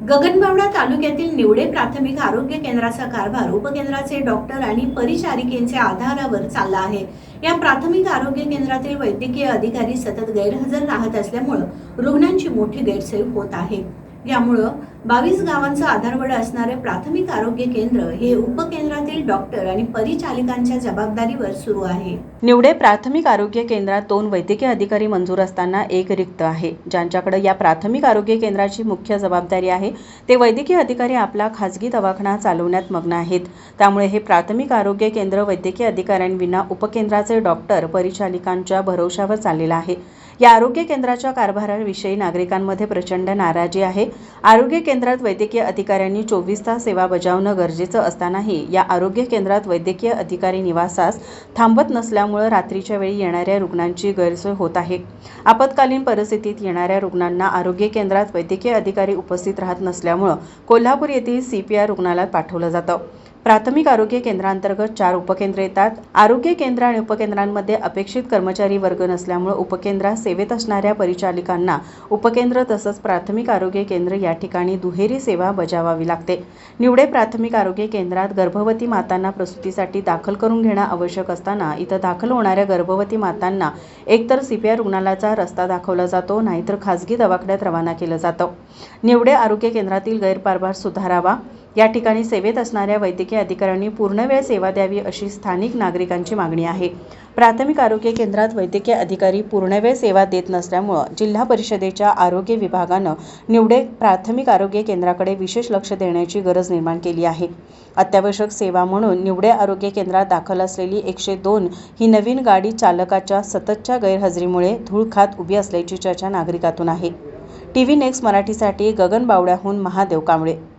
गगनबावडा तालुक्यातील निवडे प्राथमिक आरोग्य केंद्राचा कारभार उपकेंद्राचे डॉक्टर आणि परिचारिकेंच्या आधारावर चालला आहे। या प्राथमिक आरोग्य केंद्रातील वैद्यकीय अधिकारी सतत गैरहजर राहत असल्यामुळे रुग्णांची मोठी गैरसोय होत आहे। यामुळे 22 गावांचा आधारवड असणारे प्राथमिक आरोग्य केंद्र हे उपकेंद्रातील डॉक्टर आणि परिचारिकांच्या जबाबदारीवर सुरू आहे। निवडे प्राथमिक आरोग्य केंद्रात 2 वैद्यकीय अधिकारी मंजूर असताना एक रिक्त आहे। ज्यांच्याकडे या प्राथमिक आरोग्य केंद्राची मुख्य जबाबदारी आहे ते वैद्यकीय अधिकारी आपला खासगी दवाखाना चालवण्यात मग्न आहेत। त्यामुळे हे प्राथमिक आरोग्य केंद्र वैद्यकीय अधिकाऱ्यांविना उपकेंद्राचे डॉक्टर परिचारिकांच्या भरवशावर चाललेलं आहे। या आरोग्य केंद्राच्या कारभाराविषयी नागरिकांमध्ये प्रचंड नाराजी आहे। आरोग्य केंद्रात वैद्यकीय अधिकाऱ्यांनी 24 तास सेवा बजावणं गरजेचं असतानाही या आरोग्य केंद्रात वैद्यकीय अधिकारी निवासास थांबत नसल्यामुळे रात्रीच्या वेळी येणाऱ्या रुग्णांची गैरसोय होत आहे। आपत्कालीन परिस्थितीत येणाऱ्या रुग्णांना आरोग्य केंद्रात वैद्यकीय अधिकारी उपस्थित राहत नसल्यामुळे कोल्हापूर येथील CPR रुग्णालयात पाठवलं जातं। प्राथमिक आरोग्य केंद्रांतर्गत 4 उपकेंद्र येतात। आरोग्य केंद्र आणि उपकेंद्रांमध्ये अपेक्षित कर्मचारी वर्ग नसल्यामुळे उपकेंद्रात सेवेत असणाऱ्या परिचारिकांना उपकेंद्र तसंच प्राथमिक आरोग्य केंद्र या ठिकाणी दुहेरी सेवा बजावावी लागते। निवडे प्राथमिक आरोग्य केंद्रात गर्भवती मातांना प्रसूतीसाठी दाखल करून घेणं आवश्यक असताना इथं दाखल होणाऱ्या गर्भवती मातांना एकतर CPR रुग्णालयाचा रस्ता दाखवला जातो, नाहीतर खासगी दवाखान्यात रवाना केलं जातं। निवडे आरोग्य केंद्रातील गैरकारभार सुधारावा, या ठिकाणी सेवेत असणाऱ्या वैद्यकीय अधिकाऱ्यांनी पूर्णवेळ सेवा द्यावी अशी स्थानिक नागरिकांची मागणी आहे। प्राथमिक आरोग्य केंद्रात वैद्यकीय अधिकारी पूर्णवेळ सेवा देत नसल्यामुळे जिल्हा परिषदेच्या आरोग्य विभागानं निवडे प्राथमिक आरोग्य केंद्राकडे विशेष लक्ष देण्याची गरज निर्माण केली आहे। अत्यावश्यक सेवा म्हणून निवडे आरोग्य केंद्रात दाखल असलेली 102 ही नवीन गाडी चालकाच्या सततच्या गैरहजेरीमुळे धूळ खात उभी असल्याची चर्चा नागरिकातून आहे। TV नेक्स्ट मराठीसाठी गगनबावड्याहून महादेव कांबळे।